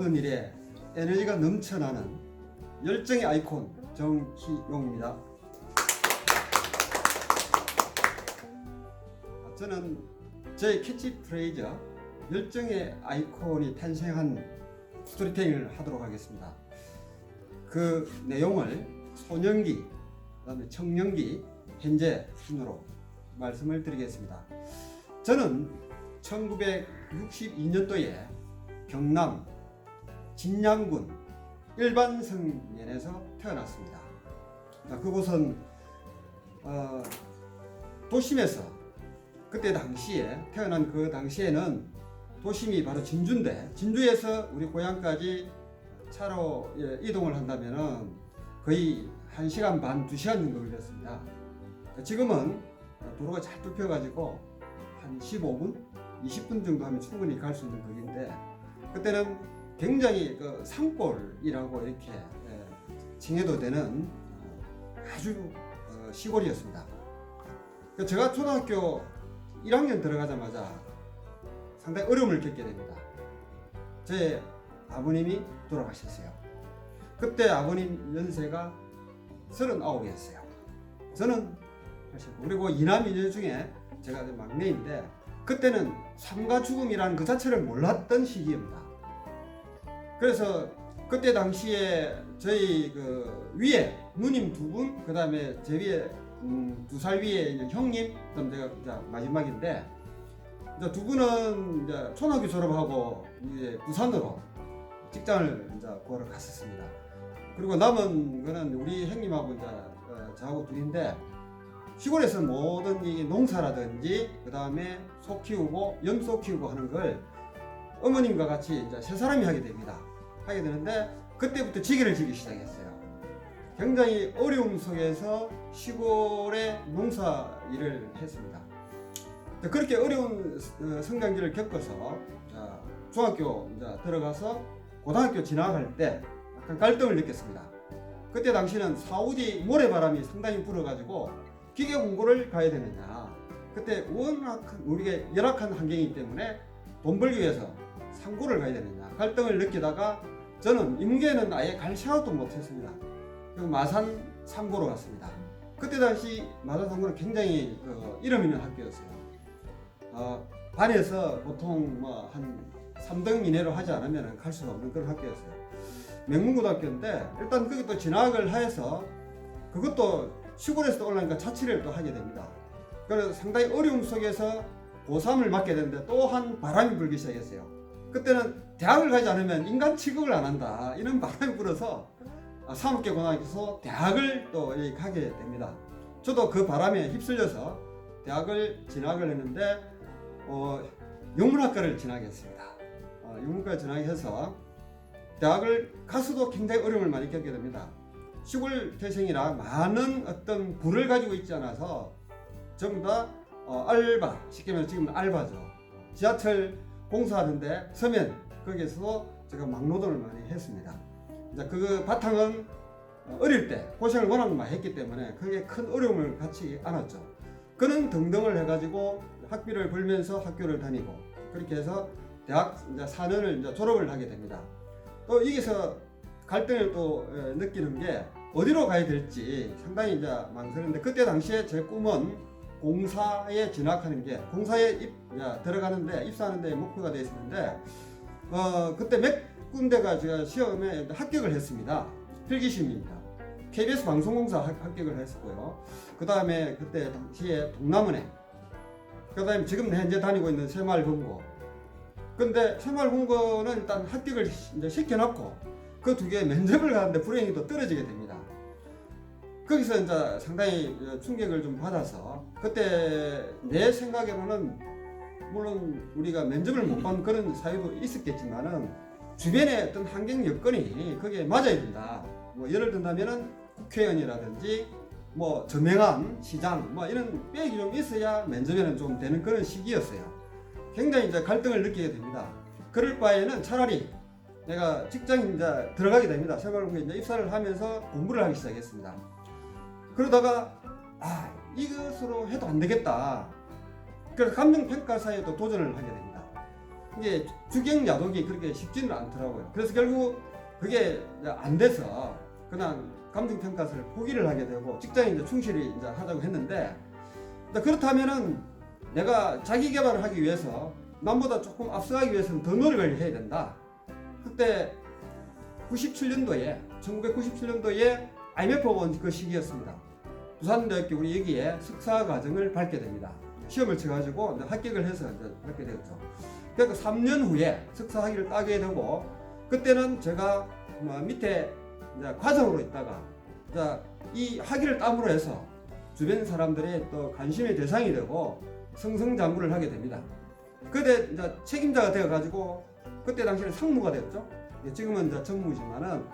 하는 일에 에너지가 넘쳐나는 열정의 아이콘 정희용입니다. 저는 제 캐치프레이즈 열정의 아이콘이 탄생한 스토리텔링을 하도록 하겠습니다. 그 내용을 소년기, 그다음에 청년기, 현재 순으로 말씀을 드리겠습니다. 저는 1962년도에 경남 진양군 일반성면에서 태어났습니다. 그곳은 도심에서 그때 당시에 태어난 그 당시에는 도심이 바로 진주인데, 진주에서 우리 고향까지 차로 이동을 한다면은 거의 1시간 반, 2시간 정도 걸렸습니다. 지금은 도로가 잘 뚫혀가지고 한 15분, 20분 정도 하면 충분히 갈 수 있는 거리인데, 그때는 굉장히 그 산골이라고 이렇게 칭해도 되는 아주 시골이었습니다. 제가 초등학교 1학년 들어가자마자 상당히 어려움을 겪게 됩니다. 제 아버님이 돌아가셨어요. 그때 아버님 연세가 39이었어요. 저는 89. 그리고 이남 이녀 중에 제가 막내인데, 그때는 삶과 죽음이라는 그 자체를 몰랐던 시기입니다. 그래서 그때 당시에 저희 그 위에 누님 2분, 그 다음에 제 위에 2살 위에 이제 형님, 그다음 제가 이제 마지막인데, 이제 2분은 이제 초등학교 졸업하고 이제 부산으로 직장을 이제 구하러 갔었습니다. 그리고 남은 거는 우리 형님하고 이제 저하고 둘인데, 시골에서 모든 이 농사라든지 그 다음에 소 키우고 염소 키우고 하는 걸 어머님과 같이 이제 세 사람이 하게 됩니다. 하게 되는데, 그때부터 지게를 지기 시작했어요. 굉장히 어려움 속에서 시골의 농사 일을 했습니다. 그렇게 어려운 성장기를 겪어서 중학교 이제 들어가서 고등학교 진학할 때 약간 갈등을 느꼈습니다. 그때 당시는 사우디 모래바람이 상당히 불어가지고 기계 공고를 가야 되느냐, 그때 워낙 우리가 열악한 환경이기 때문에 돈 벌기 위해서 상고를 가야 되느냐 갈등을 느끼다가, 저는 인문계는 아예 갈 생각도 못했습니다. 마산 상고로 갔습니다. 그때 당시 마산 상고는 굉장히 이름 있는 학교였어요. 반에서 보통 뭐 한 3등 이내로 하지 않으면 갈 수가 없는 그런 학교였어요. 명문고등학교인데, 일단 거기 또 진학을 해서 그것도 시골에서 올라오니까 자취를 또 하게 됩니다. 그래서 상당히 어려움 속에서 고3을 맞게 되는데 또한 바람이 불기 시작했어요. 그때는 대학을 가지 않으면 인간 취급을 안 한다, 이런 바람이 불어서 사법계 고등학교에서 대학을 또 가게 됩니다. 저도 그 바람에 휩쓸려서 대학을 진학을 했는데 영문학과를 진학했습니다. 영문과를 진학해서 대학을 가서도 굉장히 어려움을 많이 겪게 됩니다. 시골 태생이라 많은 어떤 부를 가지고 있지 않아서 전부 다 알바, 쉽게 말해서 지금은 알바죠. 지하철 공사하는데 서면, 거기에서도 제가 막노동을 많이 했습니다. 이제 그 바탕은 어릴 때 고생을 워낙 많이 했기 때문에 그게 큰 어려움을 갖지 않았죠. 그는 등등을 해가지고 학비를 벌면서 학교를 다니고, 그렇게 해서 대학 이제 4년을 이제 졸업을 하게 됩니다. 또 여기서 갈등을 또 느끼는 게 어디로 가야 될지 상당히 이제 망설였는데, 그때 당시에 제 꿈은 공사에 진학하는 게, 공사에 들어가는데 입사하는데 목표가 되어 있었는데, 그때 몇 군데가 제가 시험에 합격을 했습니다. 필기시험입니다. KBS 방송공사 합격을 했었고요. 그 다음에 그때 당시에 동남은행, 그 다음에 지금 현재 다니고 있는 새마을금고. 근데 새마을금고는 일단 합격을 이제 시켜놓고 그 2개 면접을 가는데 불행히 또 떨어지게 됩니다. 거기서 이제 상당히 충격을 좀 받아서, 그때 내 생각으로는 물론 우리가 면접을 못 본 그런 사유도 있었겠지만은 주변의 어떤 환경 여건이 거기에 맞아야 된다. 뭐 예를 든다면은 국회의원이라든지 뭐 저명한 시장 뭐 이런 빽이 좀 있어야 면접에는 좀 되는 그런 시기였어요. 굉장히 이제 갈등을 느끼게 됩니다. 그럴 바에는 차라리 내가 직장에 이제 들어가게 됩니다. 새마을금고에 이제 입사를 하면서 공부를 하기 시작했습니다. 그러다가 이것으로 해도 안 되겠다. 그래서 감정평가사에 또 도전을 하게 됩니다. 이게 주경 야독이 그렇게 쉽지는 않더라고요. 그래서 결국 그게 이제 안 돼서 그냥 감정평가서를 포기를 하게 되고 직장에 이제 충실히 이제 하자고 했는데, 그렇다면은 내가 자기 개발을 하기 위해서 남보다 조금 앞서가기 위해서는 더 노력을 해야 된다. 그때 1997년도에 IMF가 온 그 시기였습니다. 부산대학교 우리 여기에 석사 과정을 밟게 됩니다. 시험을 쳐가지고 합격을 해서 이제 밟게 되었죠. 그러니까 3년 후에 석사 학위를 따게 되고, 그때는 제가 밑에 이제 과정으로 있다가 이제 이 학위를 땀으로 해서 주변 사람들의 또 관심의 대상이 되고 승승장구를 하게 됩니다. 그때 이제 책임자가 되어가지고 그때 당시에는 상무가 되었죠. 지금은 이제 전무지만은,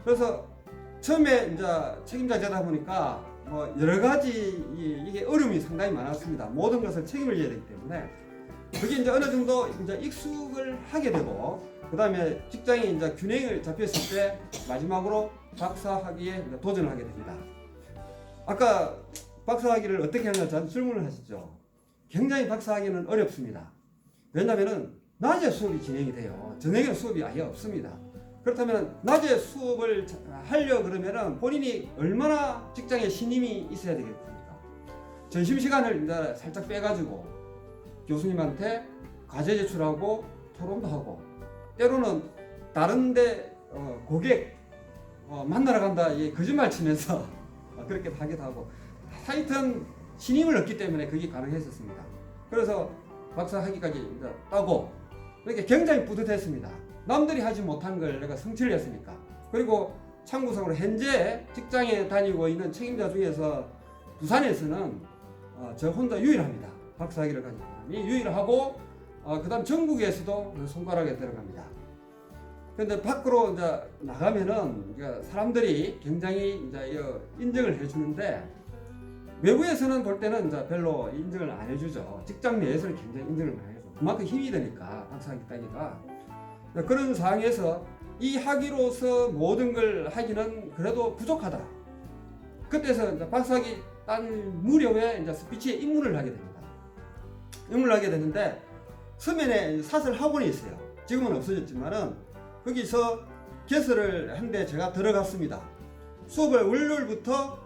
그래서 처음에 이제 책임자 되다 보니까 뭐 여러 가지 이게 어려움이 상당히 많았습니다. 모든 것을 책임을 져야 되기 때문에 그게 이제 어느 정도 이제 익숙을 하게 되고, 그 다음에 직장에 이제 균형을 잡혔을 때 마지막으로 박사학위에 도전을 하게 됩니다. 아까 박사학위를 어떻게 하냐 저한테 질문을 하시죠. 굉장히 박사학위는 어렵습니다. 왜냐하면 낮에 수업이 진행이 돼요. 저녁에는 수업이 아예 없습니다. 그렇다면 낮에 수업을 하려 그러면은 본인이 얼마나 직장에 신임이 있어야 되겠습니까? 점심시간을 이제 살짝 빼가지고 교수님한테 과제 제출하고 토론도 하고, 때로는 다른데 고객 만나러 간다 거짓말 치면서 그렇게 하기도 하고, 하여튼 신임을 얻기 때문에 그게 가능했었습니다. 그래서 박사 학위까지 이제 따고 이렇게 굉장히 뿌듯했습니다. 남들이 하지 못한 걸 내가 성취를 했으니까. 그리고 참고적으로 현재 직장에 다니고 있는 책임자 중에서 부산에서는 저 혼자 유일합니다. 박사학위를 가진 사람이 유일하고, 그 다음 전국에서도 손가락에 들어갑니다. 그런데 밖으로 이제 나가면은 사람들이 굉장히 이제 인정을 해주는데, 외부에서는 볼 때는 이제 별로 인정을 안 해주죠. 직장 내에서는 굉장히 인정을 많이 해줘. 그만큼 힘이 되니까 박사학위 따기가. 그런 상황에서 이 학위로서 모든 걸 하기는 그래도 부족하다. 그때서 이제 박사학위 딴 무렵에 이제 스피치에 입문을 하게 됩니다. 입문을 하게 되는데 서면에 사설 학원이 있어요. 지금은 없어졌지만은 거기서 개설을 한데 제가 들어갔습니다. 수업을 월요일부터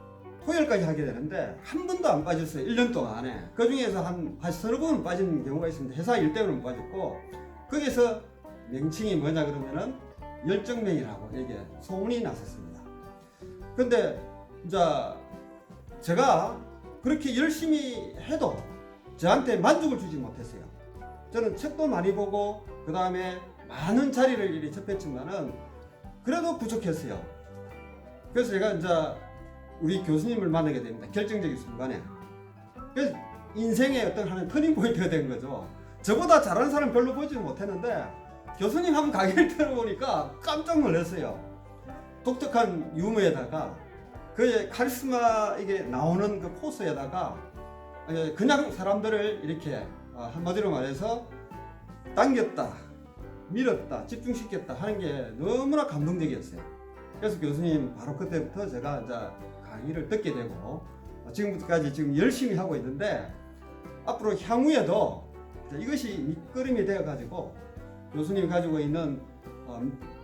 토요일까지 하게 되는데 한 번도 안 빠졌어요. 1년 동안에. 그 중에서 한 서너 번 빠진 경우가 있습니다. 회사 일 때문에 빠졌고, 거기서 명칭이 뭐냐 그러면은 열정맨이라고 이게 소문이 났었습니다. 근데 이제 제가 그렇게 열심히 해도 저한테 만족을 주지 못했어요. 저는 책도 많이 보고 그 다음에 많은 자리를 이리 접했지만은 그래도 부족했어요. 그래서 제가 이제 우리 교수님을 만나게 됩니다. 결정적인 순간에. 그래서 인생의 어떤 하나의 터닝 포인트가 된 거죠. 저보다 잘하는 사람 별로 보지는 못했는데 교수님 한번 강의를 들어보니까 깜짝 놀랐어요. 독특한 유머에다가 그의 카리스마 이게 나오는 그 포스에다가 그냥 사람들을 이렇게 한마디로 말해서 당겼다, 밀었다, 집중시켰다 하는 게 너무나 감동적이었어요. 그래서 교수님 바로 그때부터 제가 이제 강의를 듣게 되고 지금까지 지금 열심히 하고 있는데, 앞으로 향후에도 이것이 밑거름이 되어 가지고 교수님이 가지고 있는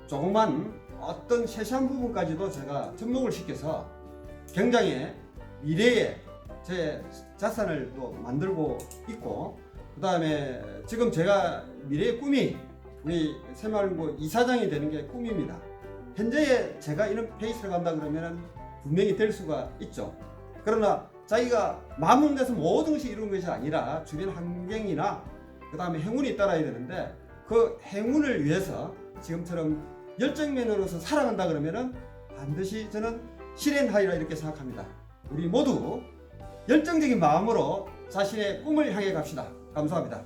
조그만 어떤 세세한 부분까지도 제가 접목을 시켜서 굉장히 미래에 제 자산을 또 만들고 있고, 그 다음에 지금 제가 미래의 꿈이 우리 새마을고 이사장이 되는 게 꿈입니다. 현재에 제가 이런 페이스를 간다 그러면 분명히 될 수가 있죠. 그러나 자기가 마음먹어서 모든 것이 이루는 것이 아니라 주변 환경이나 그 다음에 행운이 따라야 되는데, 그 행운을 위해서 지금처럼 열정맨으로서 살아간다 그러면은 반드시 저는 실현하리라 이렇게 생각합니다. 우리 모두 열정적인 마음으로 자신의 꿈을 향해 갑시다. 감사합니다.